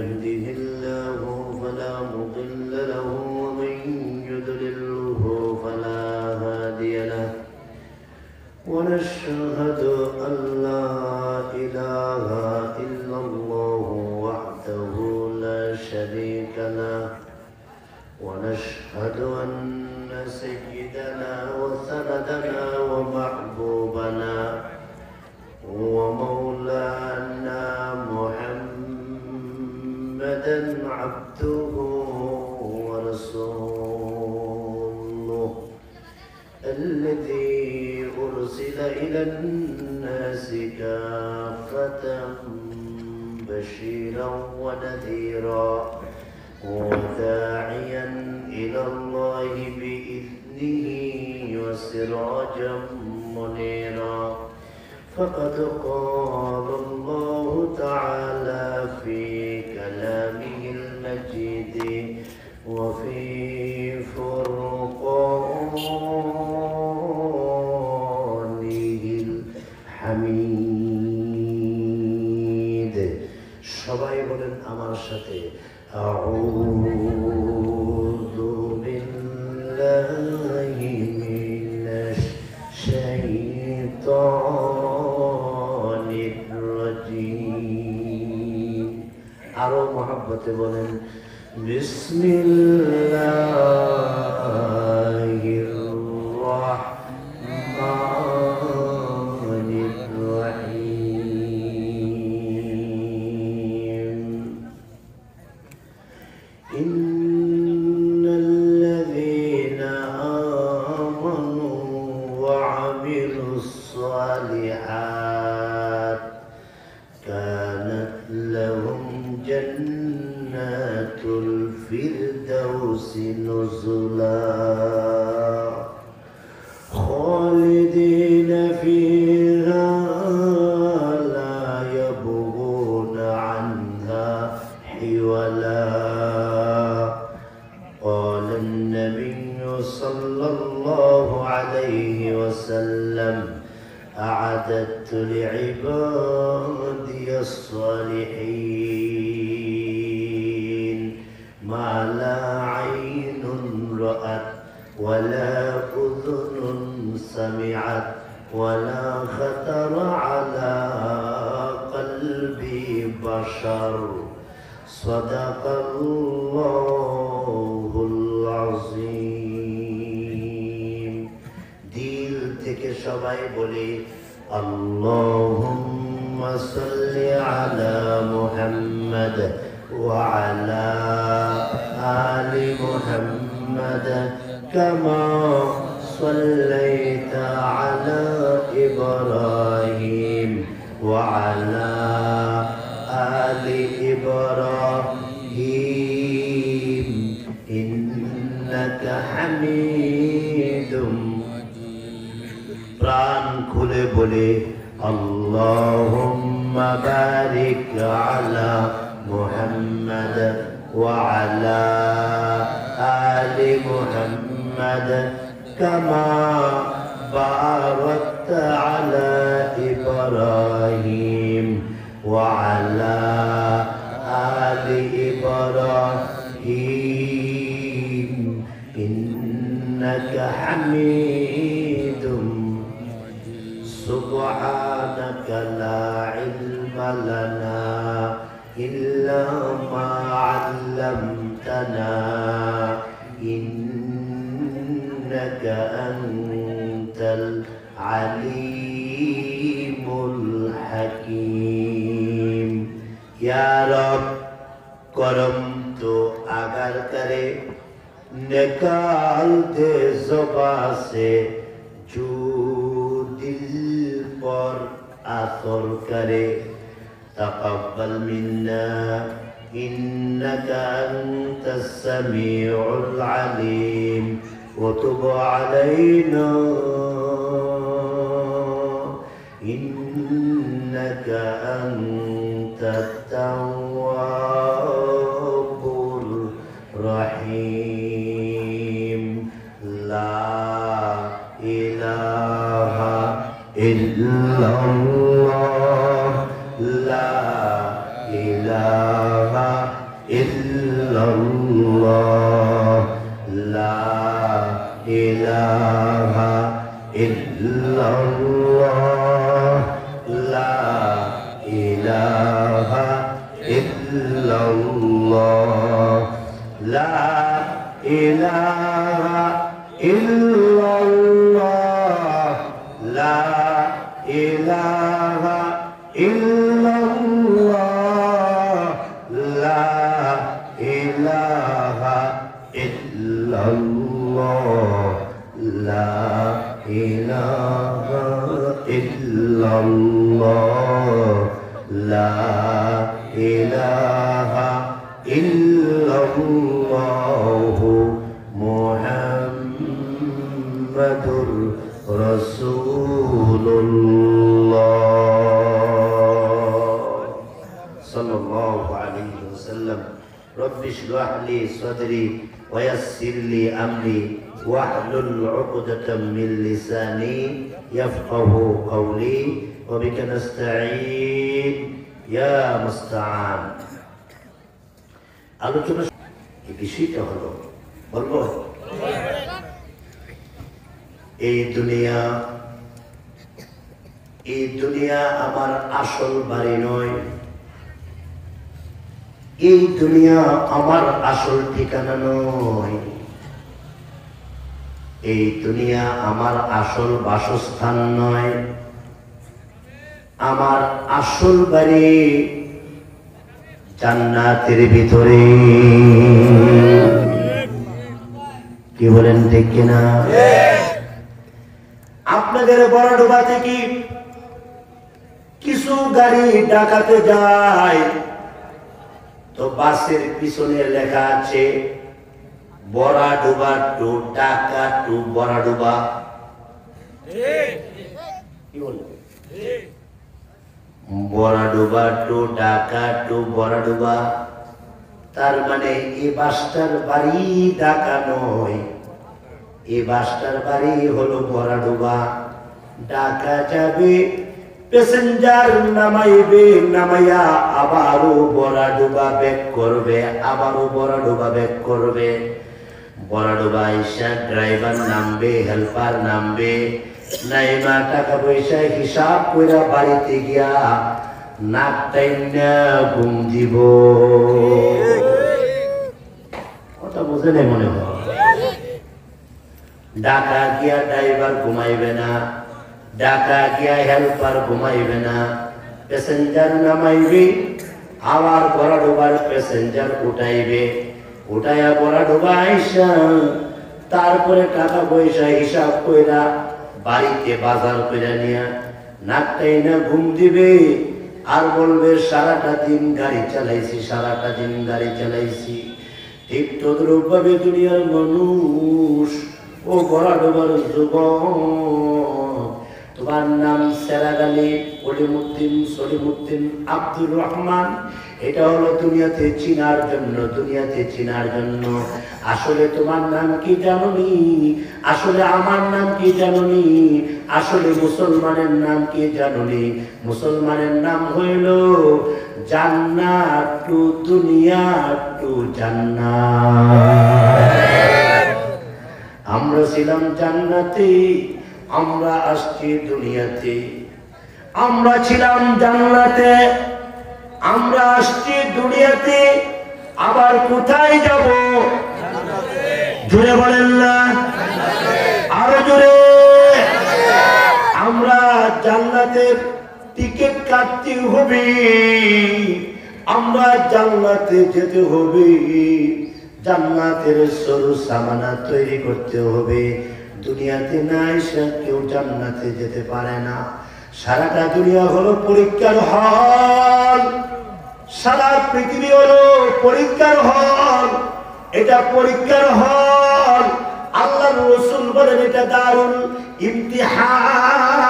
يهده الله فلا مضل له ومن يضلله فلا هادي له ونشهد أن لا إله إلا الله وحده لا شريك له ونشهد أن سيدنا وسندنا ومحبوبنا ومولانا محمدا عبده ورسوله الذي أرسل إلى الناس كافة بشيرا ونذيرا وداعيا إلى الله بإذنه وسراجا منيرا فقد قال الله تعالى في كلامه المجيد وفي فرقانه الحميد সবাই বলেন আমার সাথে أعوذ بالله من الشيطان الرجيم আরো মহব্বতে বলেন বিসমিল্লাহির রহমানির রহিম إن الذين آمنوا وعملوا الصالحات كانت لهم جنات الفردوس نزلا خالدين فيها لا يبغون عنها حولا قال النبي صلى الله عليه وسلم أعددت لعبادي الصالحين ما لا عين رأت ولا أذن سمعت ولا خطر على قلب بشر صدق الله العظيم দিল থেকে সবাই বলি اللهم صل على محمد وعلى آل محمد كما صليت على إبراهيم وعلى آل إبراهيم إنك حميد প্রাণ খুলে বলে اللهم بارك على محمد وعلى آل محمد كما باركت على إبراهيم وعلى آل إبراهيم إنك حميد سبحانك لا علم لنا إلا ما علمتنا إنك أنت العليم الحكيم يا رب करम तो अगर करे निकाल दे ज़ुबान से जो दिल पर असर करे तक़ब्बल मिन्ना إنك أنت السميع العليم وتب علينا إنك أنت التواب الرحيم لا إله إلا الله لا إله ইলাহা ইল্লাল্লাহ লা ইলাহা ইল্লাল্লাহ লা ইলাহা ইল্লাল্লাহ লা ইলাহা ইল্লাল্লাহ লা ইলাহা ইল্লাল্লাহ লা ইলাহা ইল্লাল্লাহ লা ইলাহা ইল্লাল্লাহ লা ইলাহা ইল্লাল্লাহ মুহাম্মাদুর রাসূলুল্লাহ সাল্লাল্লাহু আলাইহি ওয়াসাল্লাম রব্বি ইশরাহ লি সাদরি ওয়া ইয়াসসির লি আমরি ওয়াহলুল উকদাতাম মিন লিসানি ইয়াফকাহু কওলি ওয়া বিকা নাস্তাঈন ইয়া মুস্তাআন। আলোচনা এই বিষয়টা হলো বলবো এই দুনিয়া আমার আসল বাড়ি নয়, এই দুনিয়া আমার আসল ঠিকানা নয়, এই দুনিয়া আমার আসল বাসস্থান নয়। আমার আসল বাড়ি জান্নাতের ভিতরে। কি বলেন ঠিক কিনা? আপনাদের বড়ডোবা থেকে কিছু গাড়ি ঢাকাতে যায়, তো বাসের পিছনে লেখা আছে বড়ডোবা টু ঢাকা টু বড়ডোবা। কি বলবো? বড়ডোবা টু ঢাকা টু বড়ডোবা, তার মানে এই বাসটার বাড়ি ঢাকা নয়, এই বাসটার বাড়ি হলো বড়ডোবা। ঢাকা যাবে, প্যাসেঞ্জার নামাইবে, নামাইয়া আবারও বড়ডোবা ব্যাক করবে, আবারও বড়ডোবা ব্যাক করবে। বড়ডোবা এসে ড্রাইভার নামবে, হেল্পার নামবে, নাইমা টাকা পয়সা হিসাব কইরা বাড়িতে গিয়া নাক টাইনা ঘুম দিব। কথা বুঝে নাই মনে হয়? ঢাকা গিয়া ড্রাইভার ঘুমাইবে না, ঢাকা গিয়া হেল্পার ঘুমাইবে না, প্যাসেঞ্জার নামাইবে, আবার বড়ডোবার প্যাসেঞ্জার উঠাইবে, উঠাইয়া বড়ডোবা আইসা তারপরে টাকা পয়সা হিসাব কইরা বাড়িতে বাজার কইরা নিয়া নাকটাই না ঘুম দিবে, আর বলবে সারাটা দিন গাড়ি চালাইছি, সারাটা দিন গাড়ি চালাইছি। ঠিক তদ্রূপ ভাবে দুনিয়ার মানুষ ও বড়ডোবার যুবক, তোমার নাম সেরাগালি কলিমুদ্দিন সলিমুদ্দিন আব্দুর রহমান, এটা হলো দুনিয়াতে চিনার জন্য, দুনিয়াতে চিনার জন্য। আসলে তোমার নাম কি জানোনি? আসলে আমার নাম কি জানোনি? আসলে মুসলমানের নাম কি জানোনি? মুসলমানের নাম হইল জান্নাত টু দুনিয়া টু জান্নাত। আমরা ছিলাম জান্নাতে, আমরা আসছি দুনিয়াতে। আমরা ছিলাম জান্নাতে, আমরা আসছি দুনিয়াতে, আবার কোথায় যাব? জোরে বলেন না, আরো জোরে। আমরা জান্নাতের টিকিট কাটতে হবে, আমরা জান্নাতে যেতে হবে, জান্নাতের সরু সামানা তৈরি করতে হবে। দুনিয়াতে না এসে কেউ জান্নাতে যেতে পারে না। সারাটা দুনিয়া হলো পরীক্ষার হল, সারা পৃথিবী হলো পরীক্ষার হল। এটা পরীক্ষার হল। আল্লাহর রাসূল বলেন এটা দারুল ইমতিহান,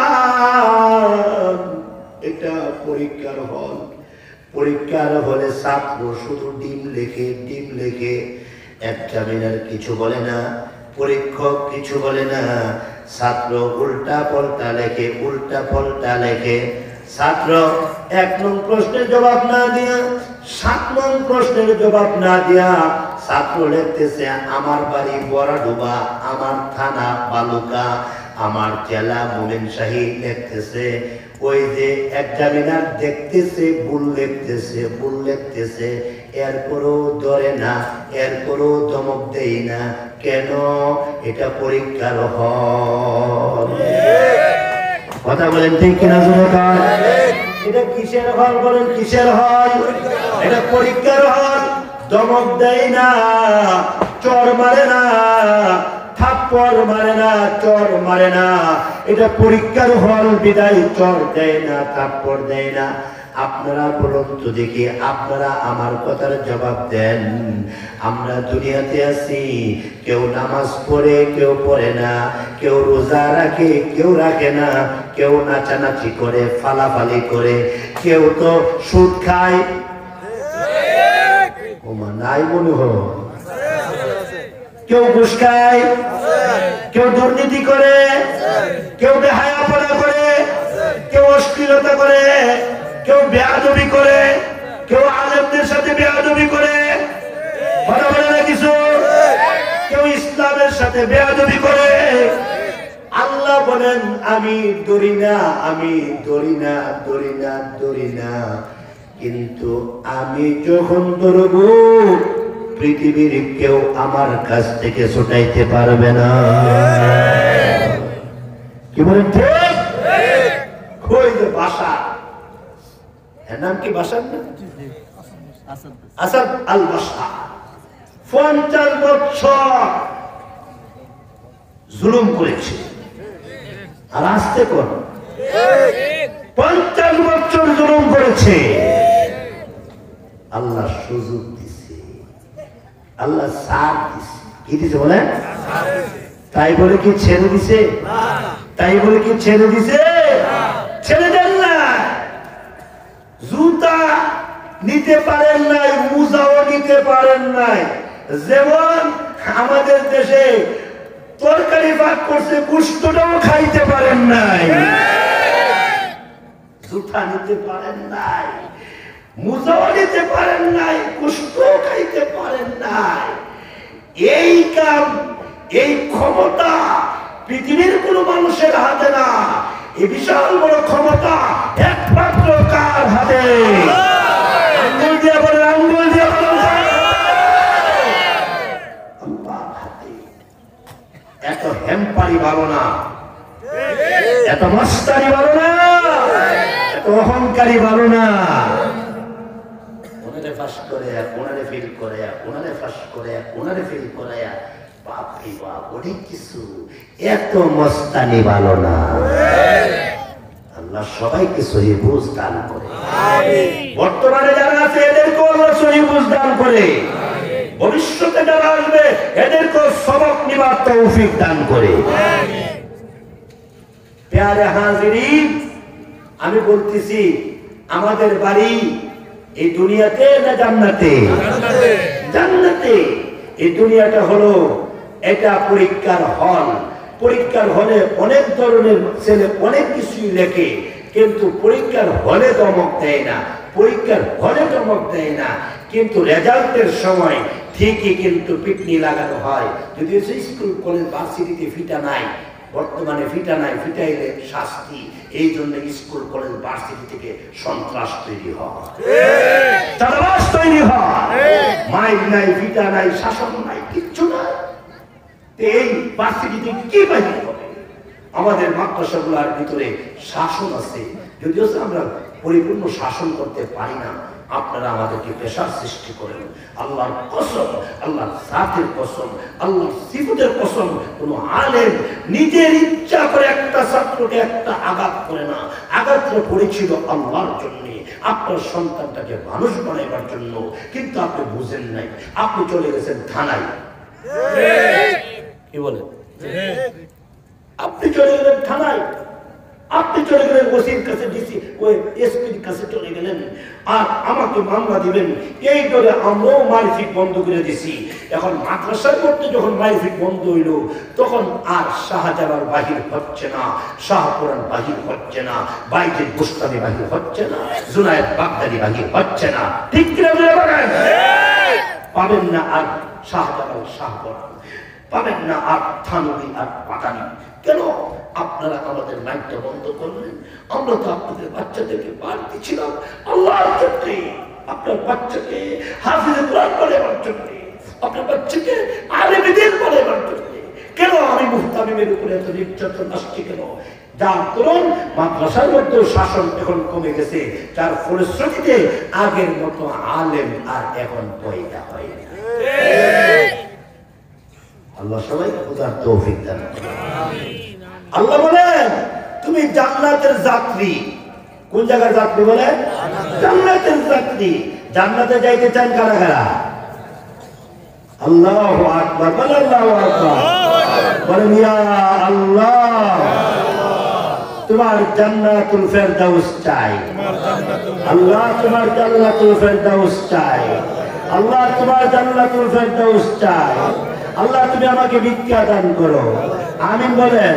এটা পরীক্ষার হল। পরীক্ষার হলে ছাত্র শুধু ডিম লেখে, ডিম লেখে, এক্সামিনার কিছু বলে না, পরীক্ষক কিছু বলে না, ছাত্র উল্টা পাল্টা লেখে, উল্টা পাল্টা লেখে। ছাত্র এক নং প্রশ্নের জবাব না দিয়ে 7 নং প্রশ্নের জবাব না দিয়া ছাত্র লিখতেছে আমার বাড়ি বড়ডুবা, আমার থানা বালুকা, আমার জেলা মোমিনশাহী। লিখতেছে ওই যে এক্সামিনার দেখতেছে, ভুল লিখতেছে, এরপরও ধরে না, এরপরও ধমক দেই না। কেন? এটা পরীক্ষার হল। কথা বলেন ঠিক কিনা? এটা কিসের হল বলেন? কিসের হল? এটা পরীক্ষার হল। ধমক দেয় না, চর মারে না, থাপ্পড় মারে না, চর মারে না। এটা পরীক্ষার হল, বিদায় চর দেয় না, থাপ্পড় দেয় না। আপনারা বলুন তো দেখি, আপনারা আমার কথার জবাব দেন। আমরা দুনিয়াতে আছি, কেউ নামাজ পড়ে, কেউ পড়ে না, কেউ রোজা রাখে, কেউ রাখে না, কেউ নাচানাচি করে, ফালাফালি করে, কেউ তো সুদ খায়। ওমা নাই মনে হয়। কেউ ঘুষ খায়, কেউ দুর্নীতি করে, কেউ বেহায়াপনা করে, কেউ অশ্লীলতা করে, কেউ বেয়াদবি করে, কেউ আলেমদের সাথে বেয়াদবি করে, কথা বলে না কিছু, কেউ ইসলামের সাথে বেয়াদবি করে। আল্লাহ বলেন আমি দরি না, আমি দরি না, দরি না, দরি না, কিন্তু আমি যখন ধরব পৃথিবীর কেউ আমার কাছ থেকে ছুটাইতে পারবে না। কি বলেন? ঠিক। ওই যে বাসা, এর নাম কি বাসার না? আসাদ আল বাসা 50 বছর জুলুম করেছে। আর আসতে কোন 50 বছর জুলুম করেছে। আল্লাহ সুযোগ দিছে, আল্লাহ সাথ দিছে। কি দিছে বলেন? তাই বলে কি ছেড়ে দিছে? তাই বলে কি ছেড়ে দিছে? ছেড়ে দেন না। জুতা নিতে পারেন নাই, মুজাও নিতে পারেন নাই। যেমন আমাদের দেশে তরকারি ভাগ করছে, গোশতটাও খাইতে পারেন নাই। জুতা নিতে পারেন নাই, মুজাও নিতে পারেন নাই, গোশতও খাইতে পারেন নাই। এই কাম, এই ক্ষমতা পৃথিবীর কোন মানুষের হাতে না। এই বিশাল বড় ক্ষমতা একমাত্র কার হাতে? আঙ্গুল দিয়ে বলেন, আঙ্গুল দিয়ে বলেন, আল্লাহর হাতে। এত হেম্পারি ভালো না, এত মস্তানি ভালো না, এত অহংকারী ভালো না। ওনারে ফাঁস করে, ওনারে ফিল করে, ওনারে ফাঁস করে, ওনারে ফিল করে, বাপরে বাপ অনেক কিছু। এত মস্তানি ভালো না। আল্লাহ সবাইকে সহি বুঝ দান করে। বর্তমানে যারা আছে এদেরকেও আল্লাহ সহি বুঝ দান করে। ভবিষ্যতে যারা আসবে এদেরকেও সবক নিবার তৌফিক দান করে। প্যারে হাজিরিন, আমি বলতেছি আমাদের বাড়ি এই দুনিয়াতে না জান্নাতে? জান্নাতে। এই দুনিয়াটা হলো এটা পরীক্ষার হল। পরীক্ষার হলে অনেক ধরনের ছেলে অনেক কিছুই লেখে, কিন্তু পরীক্ষার হলে ধমক দেয় না, পরীক্ষার হলে ধমক দেয় না, কিন্তু রেজাল্টের সময় ঠিকই কিন্তু পিটনি লাগানো হয়। যদিও স্কুল কলেজ ভার্সিটিতে ফিটা নাই, বর্তমানে ফিটা নাই, ফিটাইলে শাস্তি। এই জন্য স্কুল কলেজ ভার্সিটি থেকে সন্ত্রাস তৈরি হয়, চাঁদাবাজ তৈরি হয়। মাইক নাই, ফিটা নাই, শাসন নাই, কিচ্ছু নাই। এই ভার্সিটিতে কি বাহির হবে? আমাদের মাদ্রাসাগুলোর ভিতরে শাসন আছে, যদিও আমরা পরিপূর্ণ শাসন করতে পারি না। আপনারা আমাদেরকে পেশার সৃষ্টি করেন। আল্লাহর কসম, আল্লাহর জাতের কসম, আল্লাহর সিফাতের কসম, কোন আলেম নিজের ইচ্ছা করে একটা ছাত্রকে একটা আঘাত করে না। আঘাতটা করেছিল আল্লাহর জন্য, আপনার সন্তানটাকে মানুষ বানাইবার জন্য। কিন্তু আপনি বুঝেন নাই, আপনি চলে গেছেন থানায়। কি বলেন? আপনি চলে গেলেন থানায়, আপনি চলে গেলেন ওসির কাছে, ডিসি ওই এসপির কাছে চলে গেলেন, আর আমাকে মামলা দিবেন। এই ধরে আমরাও মারফিক বন্ধ করে দিছি। এখন মাদ্রাসার মধ্যে যখন মারফিক বন্ধ হইল, তখন আর শাহজালাল বাহির হচ্ছে না, শাহপুরান বাহির হচ্ছে না, বাইজিদ বুস্তামি বাহির হচ্ছে না, জুনায়েদ বাগদাদি বাহির হচ্ছে না। ঠিক কিনা বলে বলেন? পাবেন না আর শাহজালাল, শাহপুরান পাবেন না আর থানভী আর পাটানি। কেন আপনারা আমাদের মাইকটা বন্ধ করলেন? আমরা তো আপনাদের বাচ্চাদেরকে বার দিচ্ছিলাম আল্লাহর জন্য, আপনার বাচ্চাকে হাফিজে কোরআন বানাবার জন্য, আপনার বাচ্চাকে আলেম দ্বীন বানাবার জন্য। কেন আমি মুহতামিমের উপরে এত নির্যাতন আসছে কেন? যার দরুন মাদ্রাসার মধ্যে শাসন এখন কমে গেছে, যার ফলশ্রুতিতে আগের মতো আলেম আর এখন পয়দা হয় না। আল্লাহ সবাইকে বোঝার তৌফিক দান করুন। আল্লাহ বলেন তুমি জান্নাতের যাত্রী। কোন জায়গার যাত্রী বলে? জান্নাতের যাত্রী। জান্নাতে যাইতে চান কারা কারা? আল্লাহু আকবার বলেন, আল্লাহু আকবার বলেন। ইয়া আল্লাহ, তোমার জান্নাতুল ফেরদাউস চাই। আল্লাহ তোমার জান্নাতুল ফেরদাউস চাই। আল্লাহ তোমার জান্নাতুল ফেরদাউস চাই। আল্লাহ তুমি আমাকে ভিক্ষা দান করো। আমিন বলেন।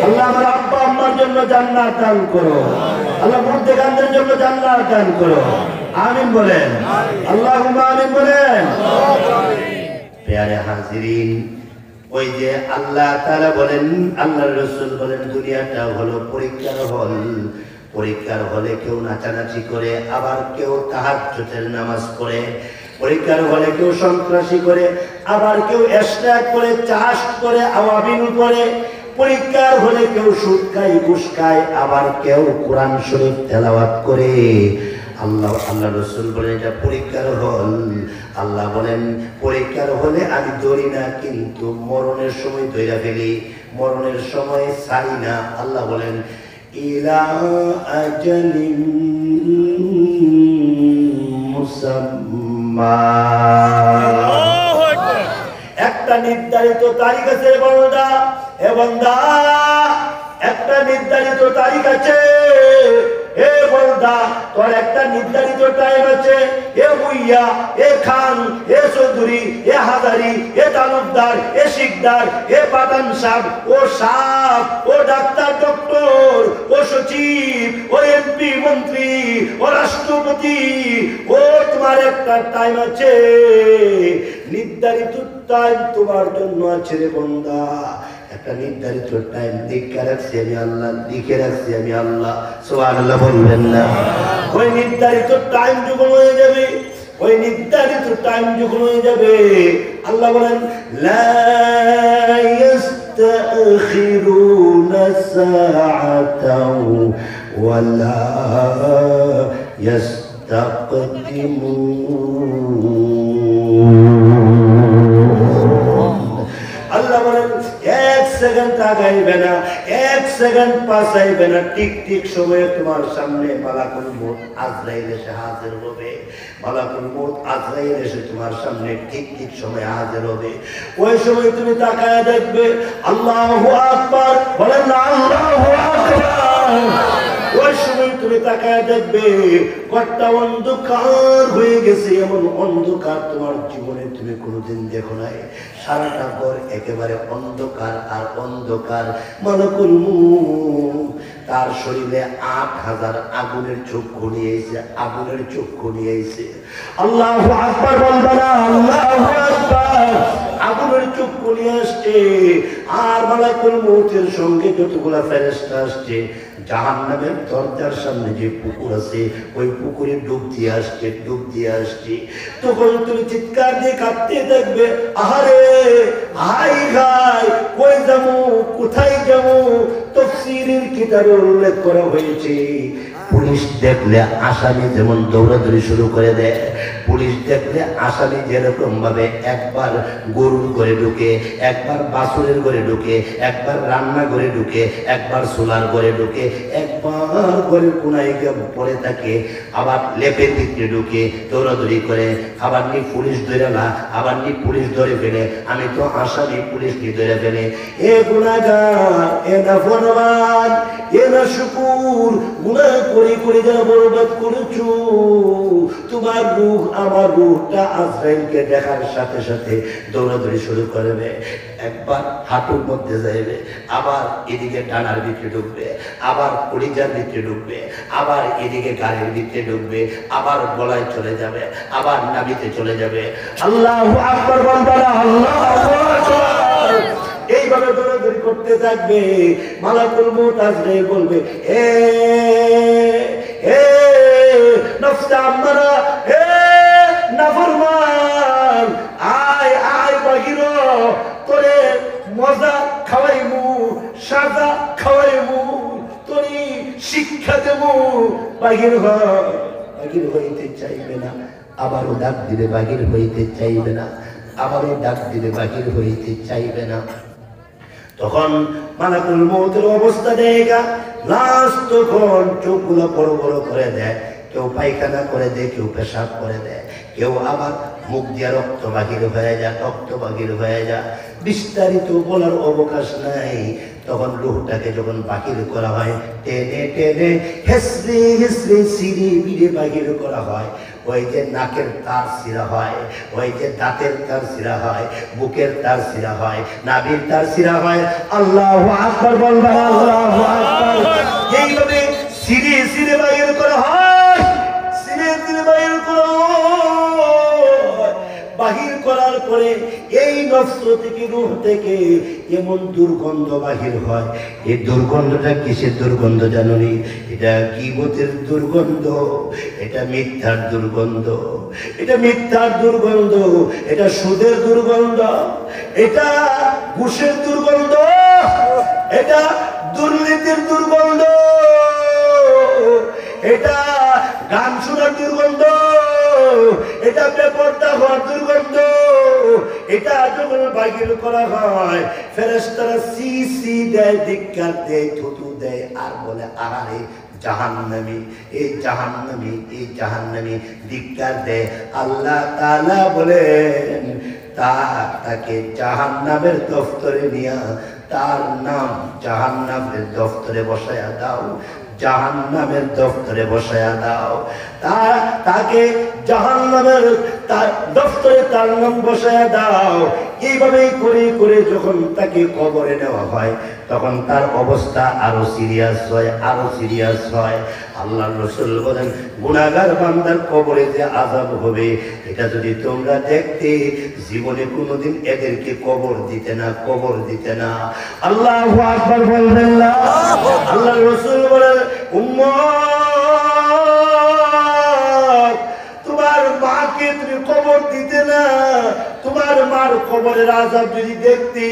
আল্লাহ আমার আব্বা আম্মার জন্য জান্নাত দান করো। আল্লাহ মুর্দেগানদের জন্য জান্নাত দান করো। আমিন বলেন। আল্লাহুম্মা আমিন বলেন। প্যারে হাজিরিন, ওই যে আল্লাহ তাআলা বলেন, আল্লাহর রাসূল বলেন, দুনিয়াটা হলো পরীক্ষার হল। পরীক্ষার হলে কেউ নাচানাচি করে, আবার কেউ তাহাজ্জুদের নামাজ পড়ে। পরীক্ষার হলে কেউ সন্ত্রাসী করে, আবার কেউ এশরাক করে, চাষ করে, আওয়াবিল করে। পরীক্ষার হলে কেউ সুদ খায়, ঘুষ খায়, আবার কেউ কোরআন শরীফ তেলাওয়াত করে। আল্লাহ রাসূল বলেন এটা পরীক্ষার হল। আল্লাহ বলেন পরীক্ষার হলে আমি ধরি না, কিন্তু মরণের সময় ধইরা ফেলি, মরণের সময় ছাড়ি না। আল্লাহ বলেন ইলা আজালিন মুসাম্মা, একটা নির্ধারিত তারিখ আছে বান্দা, এ বান্দা একটা নির্ধারিত তারিখ আছে। এ বান্দা তোর একটা নির্ধারিত টাইম আছে। এ ভুইয়া, এ খান, এ চৌধুরী, এ হাজারি, এ তালুকদার, এ শিকদার, এ পাঠান সাহেব, ও সাহেব, ও ডাক্তার, ডক্টর, ও সচিব, ও এমপি মন্ত্রী, ও রাষ্ট্রপতি, ও তোমার একটা টাইম আছে, নির্ধারিত টাইম তোমার জন্য আছে রে বান্দা। একটা নির্ধারিত টাইম লিখে রাখছি আমি আল্লাহ, লিখে রাখছি আমি আল্লাহ। সুবহানাল্লাহ বলবেন না? ওই নির্ধারিত টাইম যখন হয়ে যাবে, ওই নির্ধারিত টাইম যখন হয়ে যাবে, আল্লাহ বলেন লা ইস্তাখিরুনা সাআতাও ওয়ালা ইস্তাকদিমুন। আল্লাহ বলেন এক সেকেন্ড আগাইবে না, এক সেকেন্ড পাছাইবে না। ঠিক ঠিক সময়ে তোমার সামনে মালাকুল মউত আজরাইল এসে হাজির হবে। মালাকুল মউত আজরাইল এসে তোমার সামনে ঠিক ঠিক সময়ে হাজির হবে। ওই সময় তুমি তাকায় দেখবে আল্লাহু আকবার বলেন না, আল্লাহু আকবার। ওই সময় তুমি তাকায় দেখবে ঘরটা অন্ধকার হয়ে গেছে। এমন অন্ধকার তোমার জীবনে তুমি কোনোদিন দেখো নাই। সারাটা ঘর একেবারে অন্ধকার আর অন্ধকার। মালাকুল মউত তার শরীরে ৮,০০০ আগুনের চক্ষু নিয়েছে, আগুনের চক্ষু নিয়েছে। আল্লাহু আকবার বলবে না, আল্লাহু আকবার। আগুনের চক্ষু নিয়ে আসছে। আর মালাকুল মউতের সঙ্গে যতগুলা ফেরেশতা আসছে, জাহান্নামের দরজার সামনে যে পুকুর আছে, ওই পুকুরে ডুব দিয়ে আসছে, ডুব দিয়ে আসছে। তখন তুমি চিৎকার দিয়ে কাঁদতে দেখবে, আহারে হাই হাই, কই যাবো, কোথায় যাবো? তাফসীরের কিতাবে উল্লেখ করা হয়েছে পুলিশ দেখলে আসামি যেমন দৌড়াদৌড়ি শুরু করে দেয়, পুলিশ দেখলে আসামি যেরকম ভাবে একবার গরুর ঘরে ঢুকে, একবার বাছুরের ঘরে ঢুকে, একবার রান্না ঘরে ঢুকে, একবার সোলার ঘরে ঢুকে, একবার ঘরের কোনায় পড়ে থাকে, আবার লেপের দিকে ঢুকে দৌড়াদৌড়ি করে, আবার নি পুলিশ ধরে না, আবার নি পুলিশ ধরে ফেলে, আমি তো আসামি পুলিশ কি ধরে ফেলে। এ গুনাহগার, এ নাফরমান, এ নাশুকুর, গুনাহ করে করে যারা বরবাদ করেছো, তোমার রূহ আমার রূহটা আজরাইলকে দেখার সাথে সাথে দৌড়াদৌড়ি শুরু করবে। একবার হাঁটুর মধ্যে যাইবে, আবার এদিকে ডানার ভিতরে ঢুকবে, আবার কলিজার ভিতরে ঢুকবে, আবার এদিকে গাড়ির ভিতরে ঢুকবে, আবার গলায় চলে যাবে, আবার নাভিতে চলে যাবে। আল্লাহু আকবার বলবেন, আল্লাহু আকবার। এইভাবে দৌড়াদৌড়ি করতে থাকবে। মালাকুল মউত আজরাইল বলবে, এ নফসে আম্মারা, এ নাফরমান, আয় আয় বাহির, তোরে মজা খাওয়াইমু, সাজা খাওয়াইমু, তোরে শিক্ষা দেবো, বাহির হ। বাহির হইতে চাইবে না, আবারও ডাক দিলে বাহির হইতে চাইবে না, আবারও ডাক দিলে বাহির হইতে চাইবে না। তখন মালাকুল মউতের অবস্থা দেখা লাস্ট তখন চোখগুলো বড় বড় করে দেয়, কেউ পায়খানা করে দেয়, কেউ পেশাব করে দেয়, কেউ আবার মুখ দিয়ে রক্ত বাহির হয়ে যায়, রক্ত বাহির হয়ে যায়, বিস্তারিত বলার অবকাশ নাই। তখন রূহটাকে যখন বাহির করা হয়, টেনে টেনে হেসরে হেসরে সিঁড়ি বিড়ে বাহির করা হয়। ওই যে নাকের তার ছিঁড়া হয়, ওই যে দাঁতের তার ছিঁড়া হয়, বুকের তার ছিঁড়া হয়, নাভির তার ছিঁড়া হয়। আল্লাহু আকবার বলবেন, আল্লাহু আকবার। এইভাবে সিঁড়ে সিঁড়ে বাহির করা হয়, সিঁড়ে সিঁড়ে বাহির করা হয়। বাহির করার পরে এই নফস থেকে, রূহ থেকে এমন দুর্গন্ধ বাহির হয়। এই দুর্গন্ধটা কিসের দুর্গন্ধ জানুনি? এটা গীবতের দুর্গন্ধ, এটা মিথ্যার দুর্গন্ধ, এটা মিথ্যার দুর্গন্ধ, এটা সুদের দুর্গন্ধ, এটা ঘুষের দুর্গন্ধ, এটা দুর্নীতির দুর্গন্ধ, এটা গান শোনার দুর্গন্ধ, এটা বেপরদা হওয়ার দুর্গন্ধ। এটা যখন বাহির করা হয়, ফেরেশতারা সি সি দেয়, ধিক্কার দেয়, থুতু দেয়, আর বলে আরে জাহান্নামী, এই জাহান্নামী, এই জাহান্নামী, ধিক্কার দেয়। আল্লাহ তাআলা বলেন তাকে জাহান্নামের দফতরে নিয়া তার নাম জাহান্নামের দফতরে বসায়া দাও, জাহান্নামের দফতরে বসায়া দাও। তাকে জাহান্নামের দফতরে তার নাম বসায়া দাও। এইভাবেই করে করে যখন তাকে কবরে নেওয়া হয়, তখন তার অবস্থা আরো সিরিয়াস হয়, আরো সিরিয়াস হয়। আল্লাহর রাসূল বলেন, গুনাহগার বান্দার কবরে যে আযাব হবে, এটা যদি তোমরা দেখতে, জীবনে কোনোদিন এদেরকে কবর দিতে না, কবর দিতে না। আল্লাহু আকবার বলবেন না। আল্লাহর রাসূল বলেন, উম্মত, তোমার মাকে তুমি কবর দিতে না, তোমার মার কবরের আযাব যদি দেখতে,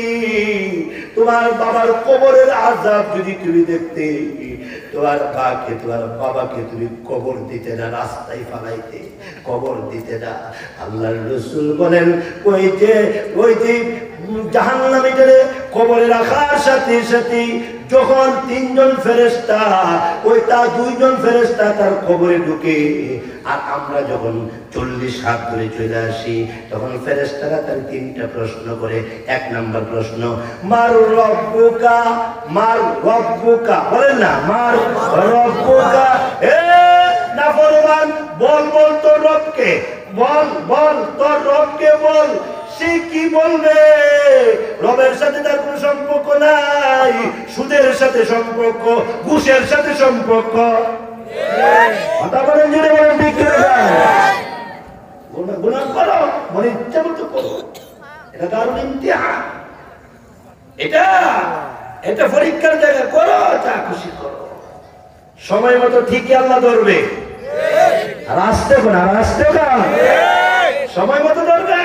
তোমার বাবার কবরের আযাব যদি তুমি দেখতে, তোমার মাকে, তোমার বাবাকে তুমি কবর দিতে না, রাস্তায় ফালাইতে, কবর দিতে না। আল্লাহর রাসূল বলেন, ওই যে জাহান্নামীদের কবরে রাখার সাথে সাথে যখন তিনজন ফেরেশতা, ওই তার দুইজন ফেরেশতা তার কবরে ঢুকে, আর আমরা যখন 40 হাত ধরে চলে আসি, তখন ফেরেশতারা তার তিনটা প্রশ্ন করে। এক নাম্বার প্রশ্ন, মার রব্বুকা, মার রব্বুকা, বলেন না, মার রব্বুকা, এ নাফরমান, বল বল তোর রবকে, বল বল তোর রবকে বল। সে কি বলবে? রবের সাথে তার কোনো সম্পর্ক নাই, সুদের সাথে সম্পর্ক, ঘুষের সাথে সম্পর্ক। কথা বলেন, জুড়ে বলেন, ঠিক করে দেন। গুনাহ করো, মনে ইচ্ছা মতো করো, এটা দারুল ইমতিহান, এটা পরীক্ষার জায়গা। করো, যা খুশি করো, সময় মতো ঠিকই আল্লাহ ধরবে। আর আসতে না, আর আসতে না, সময় মতো ধরবে।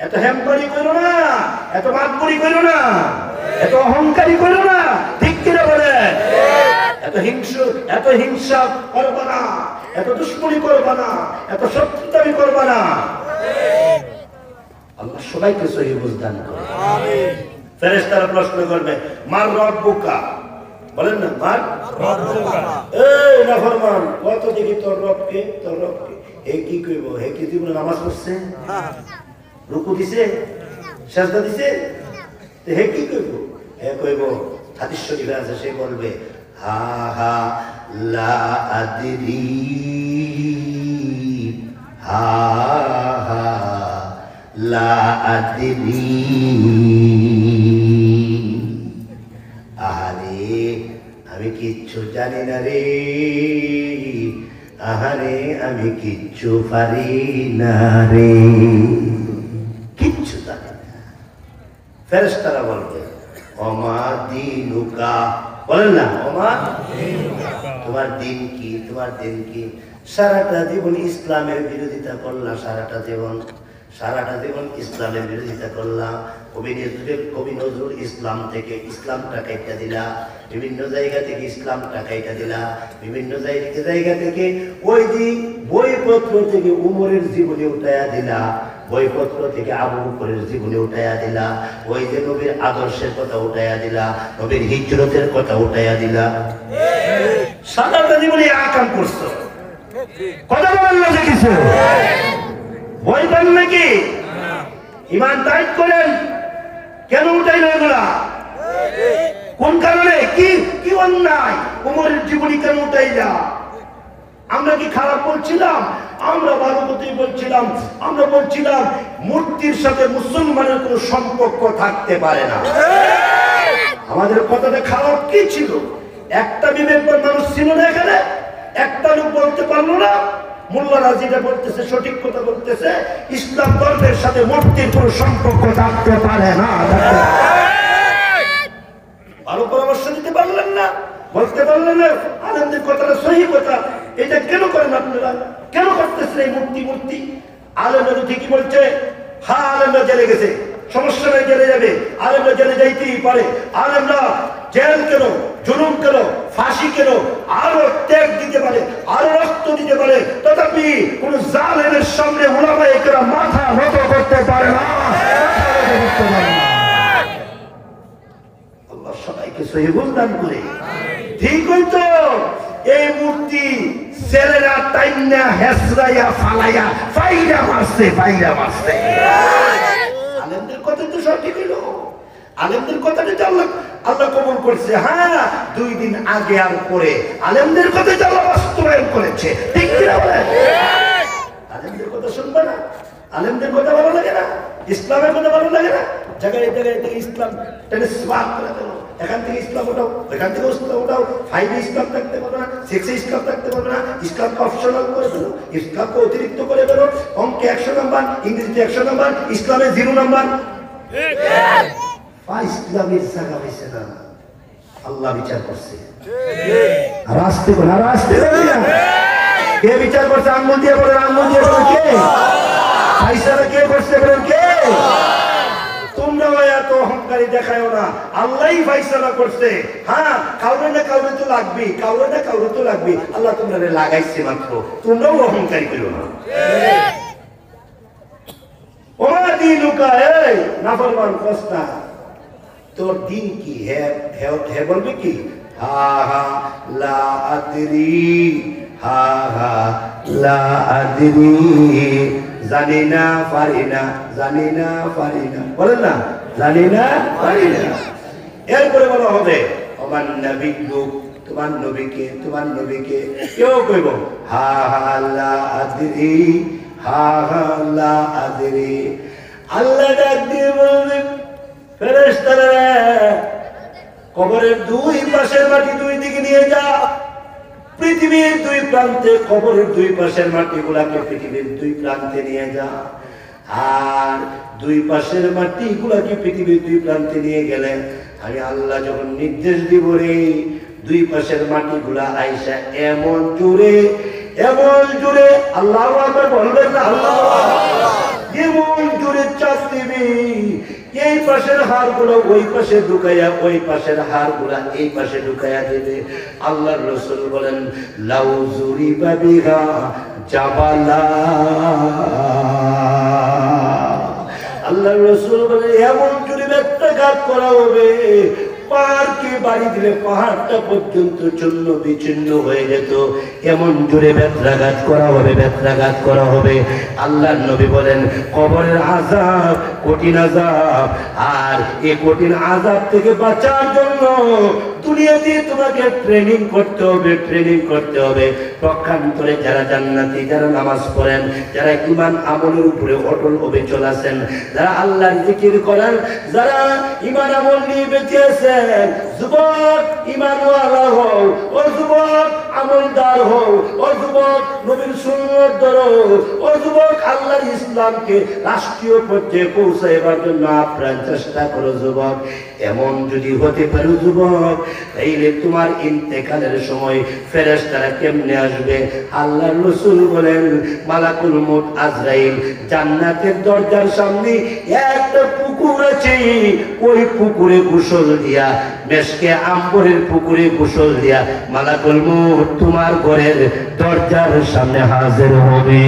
এত হেমপারি করো না, এত মাতবরি করো না, এত অহংকারী করো না, ঠিক কিনা বলে। এত হিংসা করবা না, এত দুশ্মনী করবা না, এত শত্রুতামি করবা না। আল্লাহ সবাইকে সহি বুঝ দান করে। আমিন। ফেরেশতারা প্রশ্ন করবে, মার রব্বুকা, বলেন না মার রব্বুকা। এই নাফরমান, কত দেখি তোর রবকে, তোর রবকে। হে কি কইব? হে কি জীবনে নামাজ পড়ছে, রুকু দিছে, সিজদা দিছে, তো হে কি কইব? হে কইব, হাদিস শরীফে আছে, সে বলবে হা হা লা আদরি, হা হা লা আদরি। আহারে আমি কিচ্ছু জানি না রে, আহারে আমি কিচ্ছু পারি না রে, কিচ্ছু জানি না। ফেরেশতারা বলবে ওমা দীনুকা, বলেন না ওমা দীনুকা, তোমার দিন কি, তোমার দিন কি? সারাটা জীবন ইসলামের বিরোধিতা করলা, সারাটা জীবন ইসলামের বিরোধিতা করলাম। কবি নজরুল ইসলাম থেকে ইসলামটা কাইটা দিলা, বিভিন্ন জায়গা থেকে ইসলামটা কাইটা দিলা, বিভিন্ন জায়গা থেকে ওই যে বইপত্র থেকে উমরের জীবনে উঠাইয়া দিলা, বইপত্র থেকে আবু বকরের জীবনে উঠাইয়া দিলা, ওই যে নবীর আদর্শের কথা উঠাইয়া দিলা, নবীর হিজরতের কথা উঠাইয়া দিলা। সারাটা জীবনে আকাম করছো, কথা বলেন না যে কিছু বই পান নাকি? ইমান টাইট করেন, কেন উঠাইল এগুলা? কোন কারণে? কি অন্যায়? উমরের জীবনী কেন উঠাইলা? আমরা কি খারাপ বলছিলাম? আমরা ভালো কথাই বলছিলাম। আমরা বলছিলাম মূর্তির সাথে মুসলমানের কোনো সম্পর্ক থাকতে পারে না। আমাদের কথাটা খারাপ কি ছিল? একটা বিবেকবান মানুষ ছিল না এখানে? একটা লোক বলতে পারলো না মোল্লারা যেটা বলতেছে সঠিক কথা বলতেছে, ইসলাম ধর্মের সাথে মূর্তির কোনো সম্পর্ক থাকতে পারে না। ভালো পরামর্শ দিতে পারলেন না, বলতে পারলেন না আলেমদের কথাটা সহি কথা। এটা কেন করেন আপনারা? কেন করতেছেন এই মূর্তি? আলেমরা ঠিকই বলছে, হ্যাঁ আলেমরা জেলে গেছে, সমস্যা নেই, জেলে যাবে, আলেমরা জেলে যাইতেই পারে। আলেমরা জেল কেন, জুলুম কেন, ফাঁসি কেন, আরো ত্যাগ দিতে পারে, আরো রক্ত দিতে পারে, তথাপি কোন জালেমের সামনে উলামায়ে কেরাম মাথা নত করতে পারে না। আল্লাহ সবাইকে সহি বুঝ দান করে। ঠিক হইতো এই মূর্তি ছেলেরা টাইনা হেসরাইয়া ফালাইয়া ফাইরা মারছে। আলেমদের কথা তো সঠিক হইল, আলেমদের কথাটা আল্লাহ কবুল করছে। হ্যাঁ, 2 দিন আগে আর পরে আলেমদের কথা আল্লাহ বাস্তবায়ন করেছে। ঠিক কিনা বলেন? আলেমদের কথা শুনবে না? আলেমদের কথা ভালো লাগে না? ইসলামের কথা ভালো লাগে না? জায়গায় থেকে ইসলাম ট্রান্সফার করে দেবো, এখান থেকে ইসলাম ওঠাও, এখান থেকে ইসলাম ওঠাও। 5 ইসলাম থাকতে পারবে না, 6 ইসলাম থাকতে পারবে না। ইসলামকে অপশনাল করে দেবো, ইসলামকে অতিরিক্ত করে দেবো। অঙ্কে 100 নাম্বার, ইংরেজিতে 100 নাম্বার, ইসলামে 0 নাম্বার। ইসলামের জায়গা হয়েছে না, আল্লাহ বিচার করছে। আর আসতে কে বিচার করছে? আঙ্গুল দিয়ে বলেন, আঙ্গুল দিয়ে বলেন কে? ফাইসালা কে করছে বলেন কে? তোমরা এত অহংকারী দেখায়ও না, আল্লাহই ফাইসালা করছে। হ্যাঁ, কাউরে না কাউরে তো লাগবে, আল্লাহ তোমরা লাগাইছে মাত্র, তোমরাও অহংকারী করো না। ওমা দিনুকা, এই নাফরমান কস্তা, তোর দিন কি? হে বলবে কি? হা হা লা আদরি, হা হা লা আদরি, জানি না পারি না, বলেন না, জানি না পারি না। এরপরে বলা হবে ওমান নবিয়্যু, তোমার নবীকে। কেউ কইব হা হা লা আদরি, হা হা লা আদরি। আল্লাহ ডাক দিয়ে বলবে, ফেরেশতারা কবরের 2 পাশের মাটি 2 দিকে নিয়ে যা। পৃথিবীর 2 প্রান্তে, কবরের 2 পাশের মাটিগুলাকে পৃথিবীর 2 প্রান্তে নিয়ে যা। আর 2 পাশের মাটিগুলাকে পৃথিবীর 2 প্রান্তে নিয়ে গেলে আমি আল্লাহ যখন নির্দেশ দিব রে, 2 পাশের মাটিগুলা আইসা এমন জোরে আল্লাহু আকবার বলবেন না, আল্লাহ এমন জোরে চাপ দিবি, এই পাশের হাড়গুলো ওই পাশে ঢুকাইয়া ওই পাশের হাড়গুলা এই পাশে ঢুকাইয়া দেবে। আল্লাহর রাসূল বলেন লাউ যুরিবা বিহা জাবালা, আল্লাহর রাসূল বলেন এমন জোরে ব্যত্যাঘাত করা হবে, পাহাড়কে বাড়ি দিলে পাহাড়টা পর্যন্ত চূর্ণ বিচ্ছিন্ন হয়ে যেত, এমন জোরে ব্যত্যাঘাত করা হবে, ব্যত্যাঘাত করা হবে। আল্লাহর নবী বলেন কবরের আযাব কঠিন আযাব, আর এই কঠিন আযাব থেকে বাঁচার জন্য দুনিয়াতে তোমাকে ট্রেনিং করতে হবে, ট্রেনিং করতে হবে। পক্ষান্তরে যারা জান্নাতি, যারা নামাজ পড়েন, যারা ঈমান আমলের উপরে অটল অবিচল আছেন, যারা আল্লাহর জিকির করেন, যারা ঈমান আমল নিয়ে বেঁচে আছেন, যুবক ঈমানওয়ালা হও, ও যুবক আমলদার হও, ও যুবক নবীর সুন্নাত ধরো, ও যুবক আল্লাহর ইসলামকে রাষ্ট্রীয় পর্যায়ে পৌঁছাইবার জন্য আপ্রাণ চেষ্টা করো যুবক। এমন যদি হতে পারো যুবক, তাইলে তোমার ইন্তেকালের সময় ফেরেশতারা কেমনে আসবে? আল্লাহর রাসূল বলেন মালাকুল মউত আজরাইল জান্নাতের দরজার সামনে একটা পুকুর আছে, ওই পুকুরে গোসল দিয়া, মেশকে আম্বরের পুকুরে গোসল দিয়া মালাকুল মউত তোমার ঘরের দরজার সামনে হাজির হবে।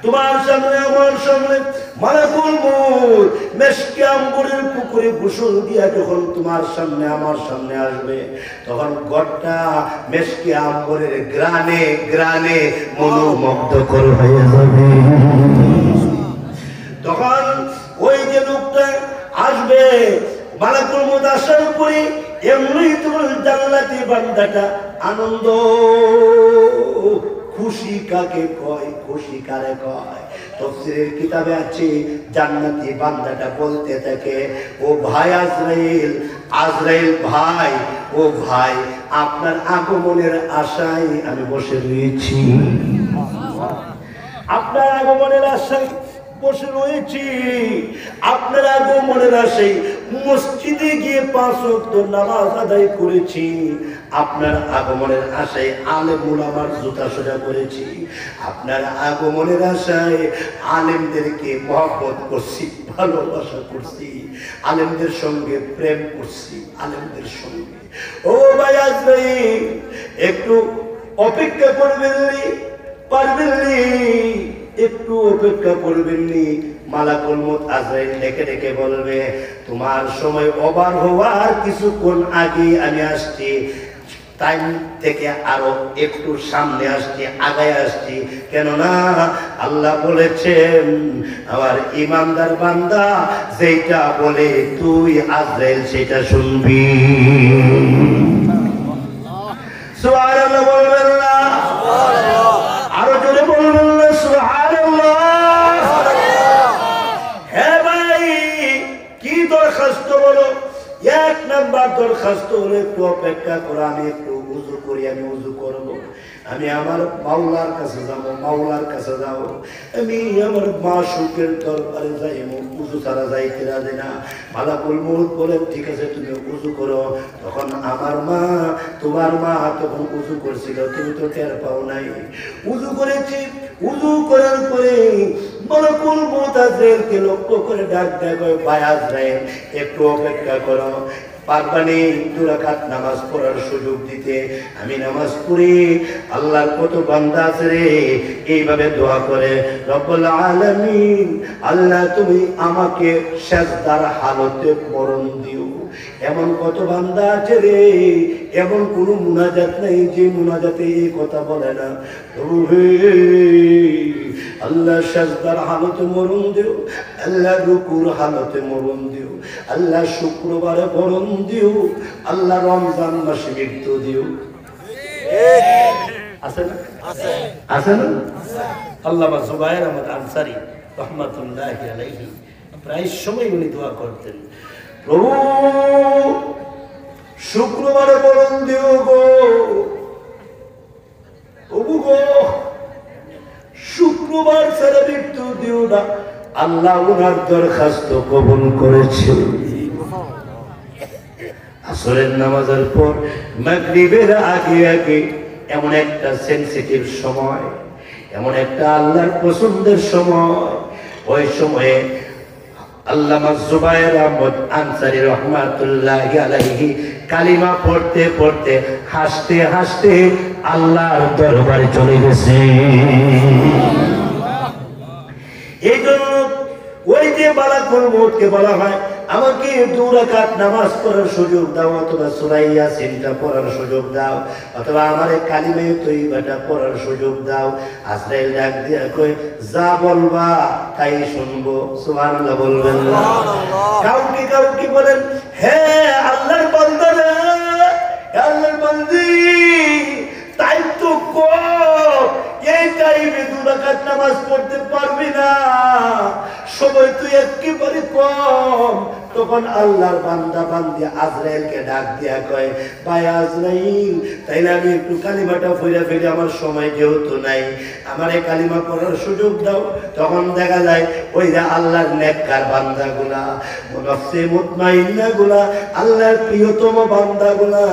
তোমার সামনে আমার সামনে মালাকুল মউত মেশকে আম্বরের পুকুরে গোসল দিয়া যখন তোমার সামনে আমার সামনে আসবে, তখন ঘরটা মেশকে আম্বরের গ্রানে গ্রানে মনোমুগ্ধকর হয়ে যাবে। তখন ওই যে লোকটা আসবে, মালাকুল মউত আসার পরে এমনি তোমার জান্নাতি বান্দাটা আনন্দ, খুশি কাকে কয়, খুশি কারে কয়? তাফসীরের কিতাবে আছে জান্নাতি বান্দাটা বলতে থাকে ও ভাই আজরাইল, আজরাইল ভাই, ও ভাই আপনার আগমনের আশায় আমি বসে রয়েছি, আপনার আগমনের আশায় বসে রয়েছি, আপনার আগমনের আশায় মসজিদে গিয়ে 5 ওয়াক্ত নামাজ আদায় করেছি, আপনার আগমনের আশায় আলেম উলামার জুতা সোজা করেছি, আপনার আগমনের আশায় আলেমদেরকে মহব্বত করছি, ভালোবাসা করছি, আলেমদের সঙ্গে প্রেম করছি, আলেমদের সঙ্গে। ও ভাই আজরাইল একটু অপেক্ষা করবেননি, পারবেননি, একটু অপেক্ষা করবেননি? মালাকুল মউত আজরাইল ডেকে ডেকে বলবে তোমার সময় ওভার হওয়ার কিছুক্ষণ আগে আমি আসছি, টাইম থেকে আরো একটু সামনে আসছি, আগায় আসছি। কেননা আল্লাহ বলেছেন আমার ইমানদার বান্দা যেটা বলে তুই আজরাইল সেটা শুনবি। সুবহানাল্লাহ বলবেন না? আরো জোরে বলবেন না সুবহানাল্লাহ? হ্যাঁ ভাই, কি দরখাস্ত বলো? 1 নাম্বার দরখাস্ত হলো একটু অপেক্ষা করো, আমি একটু উযু করি, আমি উযু করব, আমি আমার মাওলার কাছে যাব, মাওলার কাছে যাব, আমি আমার মাশউকের দরবারে যাইব, উযু ছাড়া যাইতে রাজি না। মালাকুল মউত বলেন ঠিক আছে তুমি উযু করো। তখন আমার মা, তোমার মা তখন উযু করছিল, তুমি তো টের পাও নাই। উযু করেছি, উযু করার পরে মালাকুল মউত আজরাইলকে লক্ষ্য করে ডাক দেয়, ভাই আজরাইল একটু অপেক্ষা করো, পারবানি 2 রাকাত নামাজ পড়ার সুযোগ দিতে? আমি নামাজ পড়ি, আল্লাহর কত বান্দা আছে রে এইভাবে দোয়া করে রব্বুল আলামিন আল্লাহ তুমি আমাকে সিজদার হালতে মরণ দিও। এমন কত বান্দা আছে রে, এমন কোন মুনাজাত নাই যে মুনাজাতে এই কথা বলে না, ওহে আল্লাহ সিজদার হালতে মরণ দিও, আল্লাহ রুকুর হালতে মরণ দিও, আল্লাহ শুক্রবারে মরণ দিও, আল্লাহ রমজান মাসে মৃত্যু দিও। আছে না? আছে না? আল্লামা জুবায়ের আহমদ আনসারী রাহমাতুল্লাহি আলাইহি প্রায় সময় উনি দোয়া করতেন, প্রভু শুক্রবারে মরণ দিও গো, প্রভু গো শুক্রবার ছাড়া মৃত্যু দিও না। আল্লাহ ওনার দরখাস্ত কবুল করেছে। আসরের নামাজের পর মাগরিবের আগে আগে এমন একটা সেনসিটিভ সময়, এমন একটা আল্লাহর পছন্দের সময়, ওই সময়ে আল্লামা জুবায়ের আহমদ আনসারী রহমাতুল্লাহি আলাইহি কালিমা পড়তে পড়তে হাসতে হাসতে আল্লাহর দরবারে চলে গেছে। এই জন্য ওই যে মালাকুল মউতকে বলা হয়, আমাকে 2 রাকাত নামাজ পড়ার সুযোগ দাও, অথবা সূরা ইয়াসিনটা পড়ার সুযোগ দাও, অথবা আমারে কালিমা তৈয়বাটা পড়ার সুযোগ দাও। আজরাইল ডাক দিয়া কয়, যা বলবা তাই শুনবো। সুবহানাল্লাহ বলবেন না? কাউকে কাউকে বলেন, হে আল্লাহর বান্দা, আল্লাহর বান্দি, তাই তো কর, এই টাইমে 2 রাকাত নামাজ পড়তে পারবি না, সময় তুই একেবারে কম। তখন আল্লাহর বান্দা বান্দি আজরাইলকে ডাক দিয়া কয়, ভাই আজরাইল, তাইলে আমি একটু কালিমাটা পড়ে ফেলি, আমার সময় যেহেতু নাই, আমারে কালিমা পড়ার সুযোগ দাও। তখন দেখা যায় ওই যে আল্লাহর নেককার বান্দাগুলা, নফসে মুতমাইন্নাগুলা, আল্লাহর প্রিয়তম বান্দাগুলা,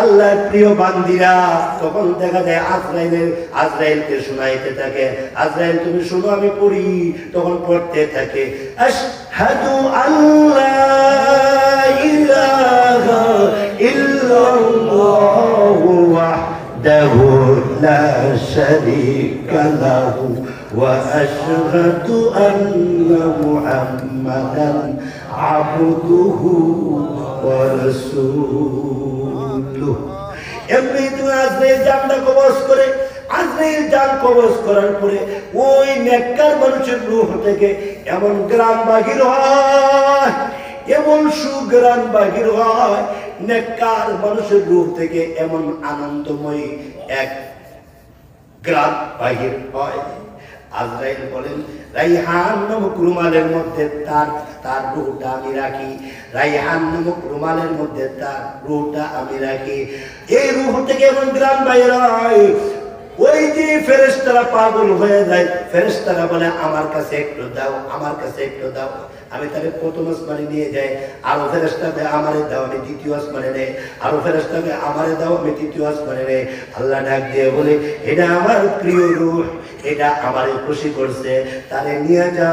আল্লাহর প্রিয় বান্দিরা, তখন দেখা যায় আজরাইলকে শোনাইতে থাকে, আজরাইল তুমি শুনো আমি পড়ি। তখন পড়তে থাকে, আশহাদু আল্লা ইলাহা ইল্লাল্লাহু ওয়াহদাহু লা শারীকা লাহু ওয়া আশহাদু আন্না মুহাম্মাদান আবদুহু ওয়া রাসূলুহু। এমনি তুমি আজরাইল জানটা কবজ করে, আজরাইল জান কবজ করার পরে ওই নেককার মানুষের রূহ থেকে এমন গ্রাম বাহির হয়, এমন সুগ্রাম বাহির হয়, নেককার মানুষের রূহ থেকে এমন আনন্দময় এক গ্রাম বাহির হয়। আজরাইল বলেন, রাইহান নামক রুমালের মধ্যে তার রূহটা আমি রাখি, রাইহান নামক রুমালের মধ্যে তার রূহটা আমি রাখি। এই রূহ থেকে এমন গ্রাম বাইর হয়, ওই যে ফেরেশতারা পাগল হয়ে যায়। ফেরেশতারা বলে, আমার কাছে একটু দাও, আমার কাছে একটু দাও। আমি তাকে প্রথম আসমানে নিয়ে যাই, আরো ফেরেশতাকে আমারে দাও, আমি দ্বিতীয় আসমানে নেই, আরো ফেরেশতাকে আমারে দাও, আমি তৃতীয় আসমানে নেই। আল্লাহ ডাক দিয়ে বলে, এটা আমার প্রিয় রূহ, এটা আমারে খুশি করছে, তারে নিয়ে যা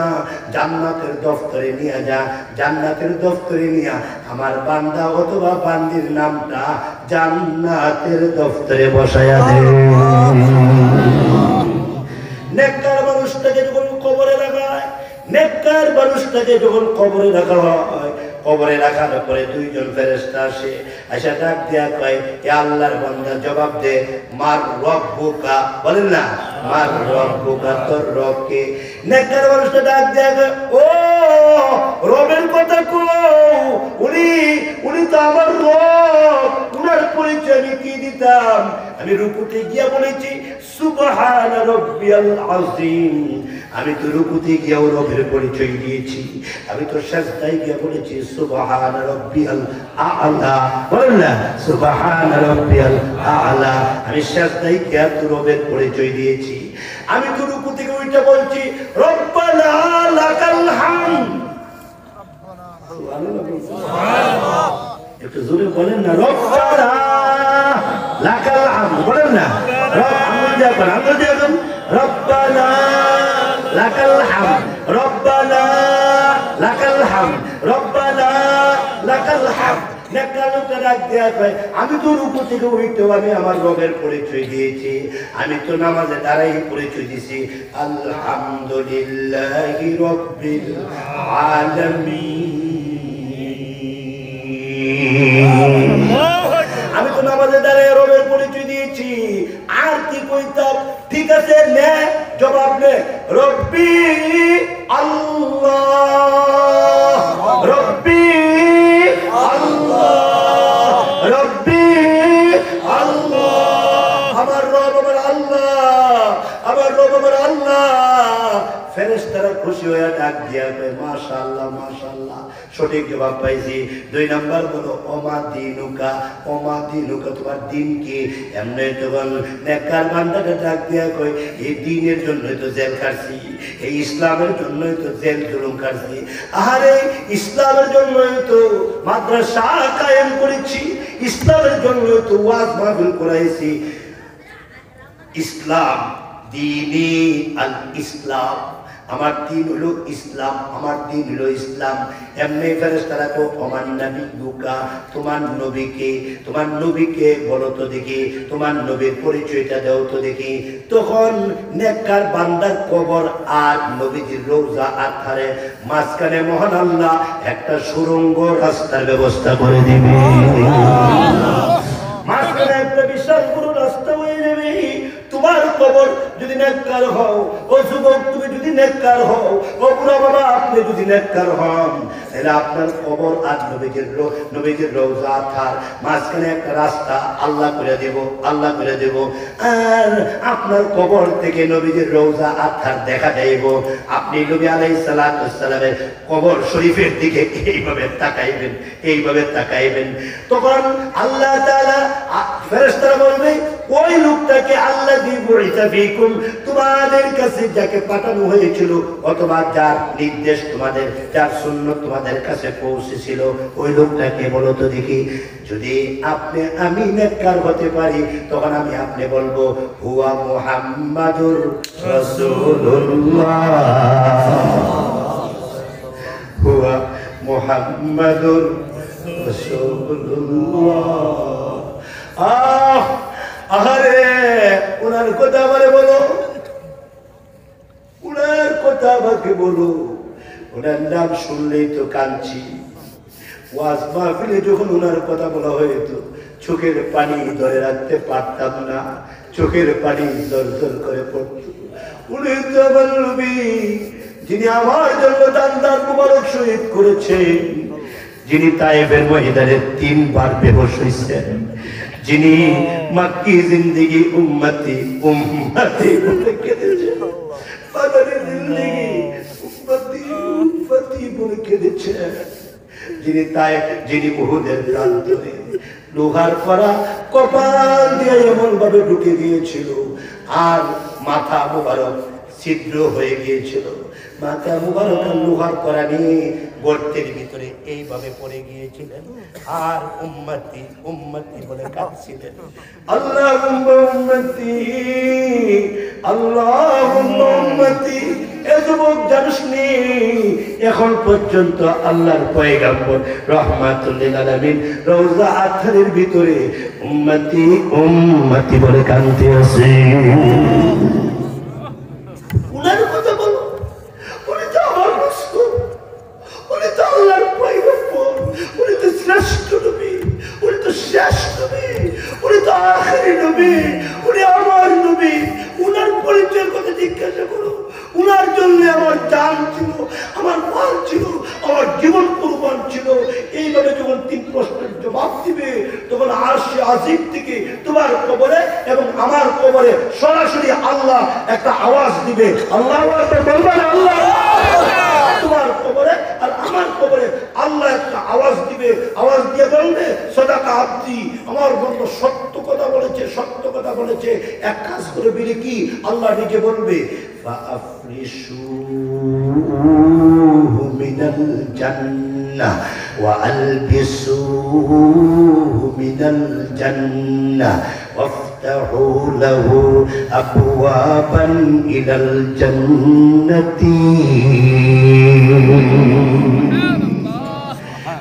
জান্নাতের দফতরে নিয়ে যা, জান্নাতের দফতরে নিয়ে আমার বান্দা অথবা বান্দির নামটা জান্নাতের দফতরে বসায়া দে। নেককার মানুষটাকে যখন কবরে রাখা হয়, নেককার মানুষটাকে যখন কবরে রাখা হয়, কবরে রাখার পরে 2 জন ফেরেশতা আসে, আয়সা ডাক দিয়া কয়, এ আল্লাহর বান্দা জবাব দে, মার রব্বুকা, বলেন না, মার রব্বুকা, তোর রব কে? নেককার মানুষটা ডাক দিয়া কয়, ও রবের কথা কও, উনি তো আমার রব, উনার পরিচয় আমি কি দিতাম? আমি রুকুতে গিয়া বলেছি সুবহানা রাব্বিয়াল আযীম, আমি তো রুকুতে গিয়াও রবের পরিচয় দিয়েছি, আমি তো সাজদায় গিয়া বলেছি সুবহানা রাব্বিয়াল আ'লা, বলেন না, সুবহানা রাব্বিয়াল আ'লা, আমি সাজদায় গিয়া তো রবের পরিচয় দিয়েছি। আমি তো রুকু থেকে ওইটা বলছি, রব্বানা লাকাল হামদ, সুবহানাল্লাহ, একটু জোরে বলেন না, রব্বানা লাকাল হামদ, বলেন না, রব্বানা লাকাল হামদ, রব্বানা লাকাল হামদ, রব্বানা লাকাল হামদ। আমি তো রুকু থেকে উঠতেও আমি আমার রবের পরিচয় দিয়েছি, আমি তো নামাজে দাঁড়াই পরিচয় দিয়েছি, আলহামদুলিল্লাহি রাব্বিল আলামিন। আমি তো নামাজে দাঁড়াই রবের পরিচয় দিয়েছি, আর কি কইতাম? ঠিক আছে, নে জবাব নে, রব্বি আল্লাহ, রব্বি আল্লাহ, রব্বি আল্লাহ, আমার রব আমার আল্লাহ, আমার রব আমার আল্লাহ। ফেরেশতারা খুশি হয়ে ডাক দিয়া কয়, মাশাআল্লাহ মাশাআল্লাহ, সঠিক জবাব পাইছি। 2 নাম্বার হলো ওমা দিনুকা, ওমা দিনুকা, তোমার দিন কি? এমনি তখন নেককার বান্দাটা ডাক দিয়া কয়, এই দিনের জন্যই তো জেল কাটছি, এই ইসলামের জন্যই তো জেল জুলুম কাটছি, আরে ইসলামের জন্যই তো মাদ্রাসা কায়েম করেছি, ইসলামের জন্যই তো ওয়াজ মাহফিল করাইছি। ইসলাম দিনী আল ইসলাম, আমার দিন হলো ইসলাম, আমার দিন হলো ইসলাম। এমনি ফেরেশতারা তো ওমান নবিয়্যুকা, তোমার নবীকে, তোমার নবীকে বলো তো দেখি, তোমার নবীর পরিচয়টা দাও তো দেখি। তখন নেককার বান্দার কবর আর নবীজির রওজা আর ধারে মাঝখানে মহান আল্লাহ একটা সুড়ঙ্গ রাস্তার ব্যবস্থা করে দিবে। মাঝখানে একটা বিশাল বড় রাস্তা হয়ে যাবে। তোমার কবর যদি নেককার হও, ও যুবক তুমি যদি নেককার হও, ও বুড়া বাবা আপনি যদি নেককার হন, তাহলে আপনার কবর আর নবীজির রওজা থার মাঝখানে একটা রাস্তা আল্লাহ করে দেব, আল্লাহ করে দেব। আর আপনার কবর থেকে নবীজির রওজা আর থার দেখা যাইব। আপনি নবী আলাইহিস সালাতু ওয়াস সালামের কবর শরীফের দিকে এইভাবে তাকাইবেন, এইভাবে তাকাইবেন। তখন আল্লাহ তাআলা ফেরেশতারা বলবে, ওই লোকটাকে আল্লাহ তোমাদের কাছে যাকে পাঠানো হয়েছিল অথবা যার নির্দেশ তোমাদের, যার সুন্নাত তোমাদের কাছে পৌঁছেছিল, ওই লোকটাকে বলো তো দেখি। যদি আমি নেককার হতে পারি তখন আমি আপনি বলবো হুয়া মুহাম্মাদুর রাসূলুল্লাহ, হুয়া মুহাম্মাদুর রাসূলুল্লাহ। আরে ওনার কথা আমারে বলো, ওনার কথা আমাকে বলো। ওনার নাম শুনলেই তো কাঁদছি। ওয়াজ মাহফিলে যখন ওনার কথা বলা হয়তো চোখের পানি ধরে রাখতে পারতাম না, চোখের পানি দর দর করে পড়তো। উনি তো আমার নবী, যিনি আমার জন্য দান মুবারক শহীদ করেছেন, যিনি তায়েফের ময়দানে 3 বার বেহুশ হয়েছেন, যিনি মক্কি জিন্দেগি উম্মতি উম্মতি বলে কেঁদেছেন, বাদারি জিন্দেগি উম্মতি উম্মতি বলে কেঁদেছেন, যিনি উহুদের প্রান্তরে লোহার করা কপাল দিয়ে এমন ভাবে ঢুকে গিয়েছিল আর মাথা মুবারক ছিদ্র হয়ে গিয়েছিল, মাথা মুবারক লোহার করা নিয়ে গর্তের ভিতরে এইভাবে পড়ে গিয়েছিলেন আর উম্মতি উম্মতি বলে কাঁদছিলেন। আল্লাহুম্মা উম্মতি, আল্লাহুম্মা উম্মতি। এ যুবক জানিসনি এখন পর্যন্ত আল্লাহর পয়গম্বর রাহমাতুল লিল আলামিন রওজা আতহারের ভিতরে উম্মতি উম্মতি বলে কাঁদতে আছে। উনার কথা বলো, উনি তো আমার রাসূল, উনি তো আল্লাহর পয়গম্বর, উনি তো শ্রেষ্ঠ নবী, উনি তো শেষ নবী, উনি তো আখেরি নবী, উনি আমার নবী। উনার পরিচয়ের কথা জিজ্ঞাসা করো। উনার জন্য আমার জান ছিল, আমার মাল ছিল, আমার জীবন কুরবান ছিল। এইভাবে যখন 3 প্রশ্নের জবাব দিবে তখন আরশে আজিম থেকে তোমার কবরে এবং আমার কবরে সরাসরি আল্লাহ একটা আওয়াজ দিবে। আল্লাহু আকবার বলবেন, আল্লাহ। তোমার কবরে আর আমার কবরে আল্লাহ একটা আওয়াজ দিবে, আওয়াজ দিয়ে বলবে সাদাকা আব্দি, আমার বন্ধু সত্য কথা বলেছে, সত্য কথা বলেছে। এক কাজ করে বিলে কি আল্লাহ নিজে বলবে ফাআফরিশুহু মিনাল জান্নাহ ওয়া আলবিসুহু মিনাল জান্নাহ ওয়াফতাহু লাহু আবওয়াবান ইলাল জান্নাতি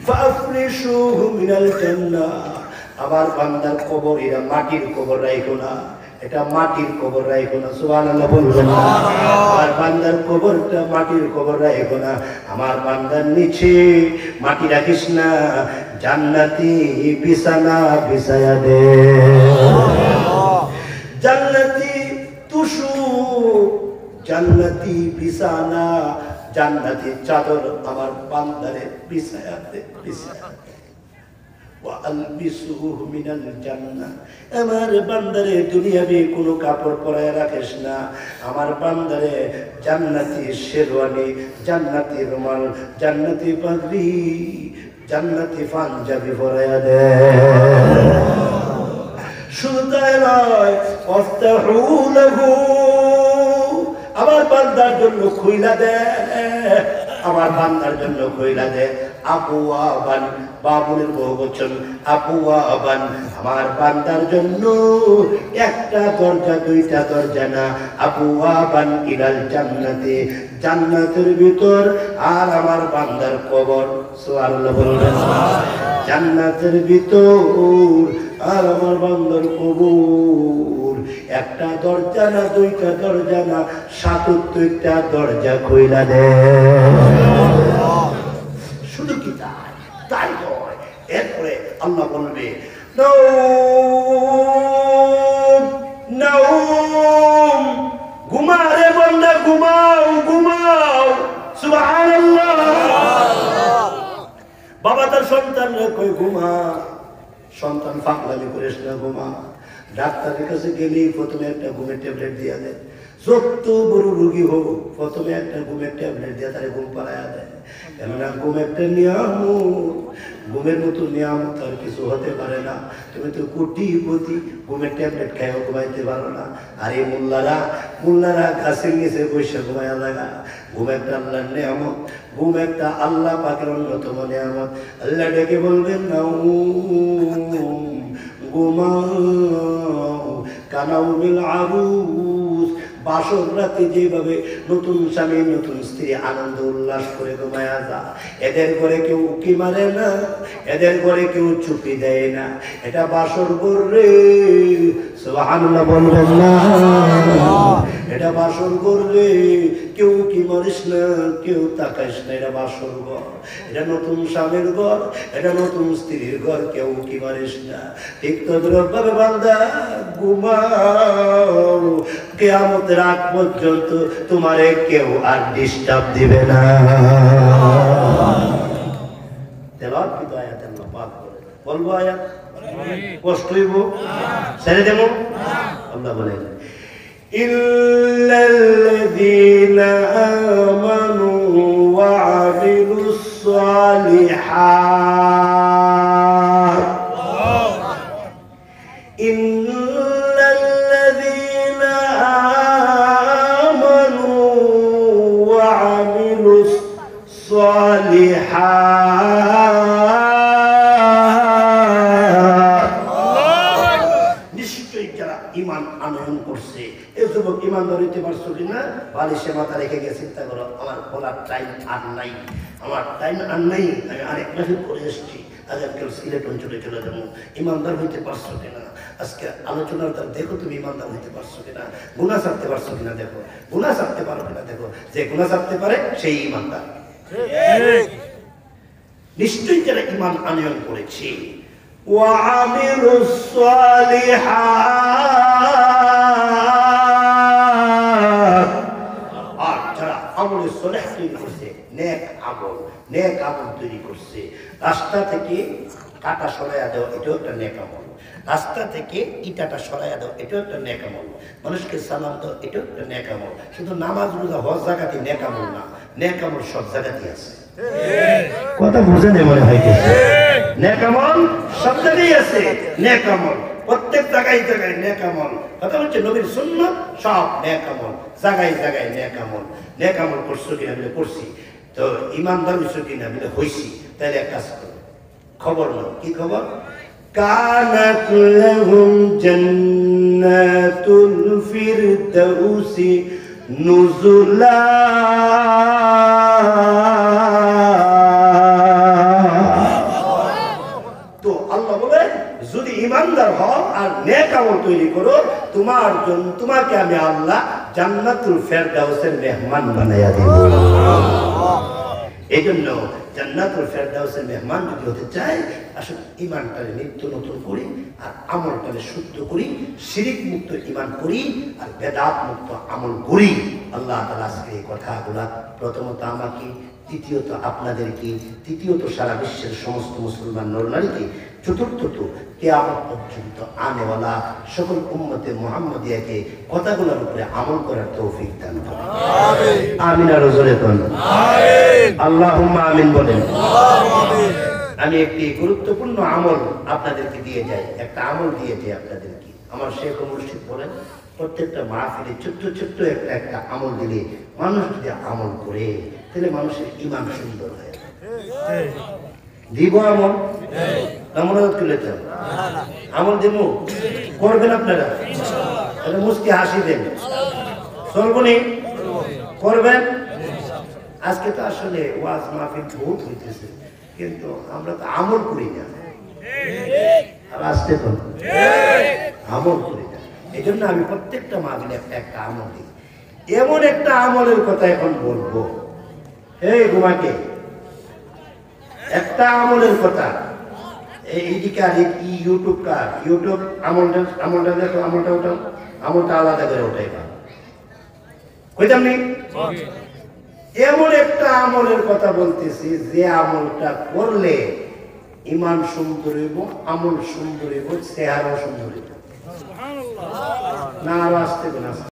ফাআফরিশুহু মিনাল জান্নাহ। আমার বান্দার কবর এরা মাটির কবর রাখো না, এটা মাটির কবর রাখো না। সুবহানাল্লাহ বলবেন না। আমার বান্দার কবরটা মাটির কবর রাখো না, আমার বান্দার নিচে মাটি রাখিস না, জান্নাতি বিছানা বিছায়া দে, জান্নাতি তুশু, জান্নাতি বিছানা, জান্নাতি চাদর আমার বান্দারে বিছায়া দে, বিছায়া দে। আমার বান্দারে দুনিয়াবি কোনো কাপড় পরায় রাখিস না, আমার বান্দারে জান্নাতি শেরওয়ানি, জান্নাতি রুমাল, জান্নাতি পাগড়ি, জান্নাতি পাঞ্জাবি পরায়া দে। শুধু তাই নয়, ওয়াফতাহু লাহু, আমার বান্দার জন্য খুইলা দে, আমার বান্দার জন্য খুইলা দে আবওয়াবান, বাবুলের বহুবচন আবওয়াবান, আমার বান্দার জন্য একটা দরজা দুইটা দরজা না, আবওয়াবান ইলাল জান্নাতে, জান্নাতের ভিতর আর আমার বান্দার কবর। সুবহানাল্লাহ বলবেন। জান্নাতের ভিতর আর আমার বান্দার কবর, একটা দরজা না দুইটা দরজা না ৭৭টা দরজা কইলা দে। শুধু কি তাই? তাই নয়, এরপরে আল্লাহ বলবে ঘুমা রে বান্দা, ঘুমাও ঘুমাও। সুবহানাল্লাহ। বাবা তার সন্তানরা কই ঘুমা, সন্তান পাগলামি করিস না, ঘুমা। ডাক্তারের কাছে গেলেই প্রথমে একটা ঘুমের ট্যাবলেট দিয়ে দেয়, যত বড় রোগী হোক প্রথমে একটা ঘুমের ট্যাবলেট দিয়ে তারা ঘুম পাড়াইয়া দেয়। কেননা ঘুম একটা নিয়ামত, ঘুমের মতো নিয়ামত আর কিছু হতে পারে না। তুমি তো কোটিপতি, ঘুমের ট্যাবলেট খাইও ঘুমাইতে পারো না। আর এই মোল্লারা গাছের নিচে বসে ঘুমাইয়া লাগা। ঘুম একটা আল্লাহর নিয়ামত, ঘুম একটা আল্লাহ পাকের অন্যতম নিয়ামত। আল্লাহ ডেকে বলবেন না ঘুমাও কানাউমিল আরুস। বাসর রাতে যেভাবে নতুন স্বামী নতুন স্ত্রী আনন্দ উল্লাস করে ঘুমায়া যা, এদের ঘরে কেউ উকি মারে না, এদের ঘরে কেউ চুপি দেয় না। এটা বাসর ঘর রে। সুবহানাল্লাহ বলবেন না। এটা বাসর ঘর রে, কেউ উকি মারিস না, কেউ তাকাইস না। এটা বাসর ঘর, এটা নতুন স্বামীর ঘর, এটা নতুন স্ত্রীর ঘর, কেউ উকি মারিস না। ঠিক তদ্রুপ ভাবে বান্দা ঘুমাও, কিয়ামতের আগ পর্যন্ত তোমারে কেউ আর ডিস্টার্ব দিবে না। তেলাওয়াত কি তো আয়াত আল্লাহ পাক বলে, বলবো আয়াত কষ্ট হইব, ছেড়ে দেব। আল্লাহ বলেন ইল্লাল্লাযীনা আমানু ওয়া আমিলুস সালিহাত, ইল্লাল্লাযীনা আমানু ওয়া আমিলুস সালিহাত, নিশ্চয়ই যারা ঈমান আনয়ন করছে। এই যুবক ঈমানদার হইতে পারছো কিনা? বালিশে মাথা রেখে গিয়ে চিন্তা করো, আমার বলার টাইম আর নাই, আমার টাইম আর নাই, আমি আরেক মাসে পড়ে এসেছি, আজকাল সিলেট অঞ্চলে চলে যাবো। ঈমানদার হইতে পারছো কিনা? আজকে আলোচনার দ্বারা দেখো তুমি ঈমানদার হইতে পারছো কিনা, গুনাহ ছাড়তে পারছো কিনা দেখো, গুনাহ ছাড়তে পারো কিনা দেখো। যে গুনাহ ছাড়তে পারে সেই ঈমানদার। নিশ্চয়ই যারা ঈমান আনয়ন করেছে ওয়া আমিলুস সালিহাত, আর যারা আমলে সালেহ তৈরি করছে, নেক আমল তৈরি করছে। রাস্তা থেকে কাটা সরাইয়া দেওয়া, এটাও একটা নেক আমল। রাস্তা থেকে ইটাটা সরাইয়া দেওয়া, এটাও একটা নেক আমল। মানুষকে সালাম দাও, এটাও একটা নেক আমল। শুধু নামাজ রোজা হজ জাকাতে নেক আমল না, নেক আমল সব জায়গাতেই আছে। কথা বুঝেন মনে হয়? নেক আমল সব জায়গায় আছে, নেক আমল প্রত্যেক জায়গায় জায়গায় নেক আমল। কথা হচ্ছে নবীর সুন্নাত সব নেক আমল, জায়গায় জায়গায় নেক আমল। নেক আমল করছো কিনা বলে করছি, তো ঈমানদার হইছো কিনা বলে হইছি। তাইলে এক কাজ করো, খবর নাও। কি খবর? কানাত লাহুম জান্নাতুল ফিরদাউসি নুজুলা, তো আল্লাহ বলে যদি ঈমানদার হও আর নেক আমল তৈরি করো, তোমার জন্য তোমাকে আমি আল্লাহ জান্নাতুল ফিরদাউসের মেহমান বানাইয়া দেব। এই জন্য জান্নাতুল ফিরদাউসের মেহমান যদি হতে চাই, আসলে ঈমানটাকে নিত্য নতুন করি আর আমলটাকে শুদ্ধ করি, শিরিক মুক্ত ঈমান করি আর বেদাত মুক্ত আমল করি। আল্লাহ তাআলা আজকে এই কথাগুলা প্রথমত আমাকে, দ্বিতীয়ত আপনাদেরকে, তৃতীয়ত সারা বিশ্বের সমস্ত মুসলমান নরনারীকে, চতুর্থত কিয়ামত পর্যন্ত আনেওয়ালা সকল উম্মতে মুহাম্মাদিয়াকে কথাগুলোর উপরে আমল করার তৌফিক দান করুন। আমিন। আর জোরে কোন আমিন। আল্লাহুম্মা আমিন বলেন। আমি একটি গুরুত্বপূর্ণ আমল আপনাদেরকে দিয়ে যাই, একটা আমল দিয়ে যাই আপনাদেরকে। আমার শেখ ও মুর্শিদ বলেন, প্রত্যেকটা মাহফিলে ছোট্ট ছোট্ট একটা আমল দিলে মানুষ যদি আমল করে তাহলে মানুষের ঈমান সুন্দর হয়ে যায়। দিব আমল আমরা তুলে দেব আমল দেব করবেন আপনারা তাহলে মুস্কি হাসি দেন চলবনি করবেন আজকে তো আসলে ওয়াজ মাহফিল বহুত হইতেছে কিন্তু আমরা তো আমল করি না আর আসতে তো আমল করি না এই জন্য আমি প্রত্যেকটা মাহফিলে একটা একটা আমল দিই এমন একটা আমলের কথা এখন বলবো এই ঘুমাকে একটা আমলের কথা এইদিকে আর ইউটিউব কার ইউটিউব আমলটা দেখো আমলটা আলাদা করে ওঠাই কইতাম নি এমন একটা আমলের কথা বলতেছি যে আমলটা করলে ইমান সুন্দর হইব আমল সুন্দর হইব চেহারা সুন্দর হইব না আরো আসতে না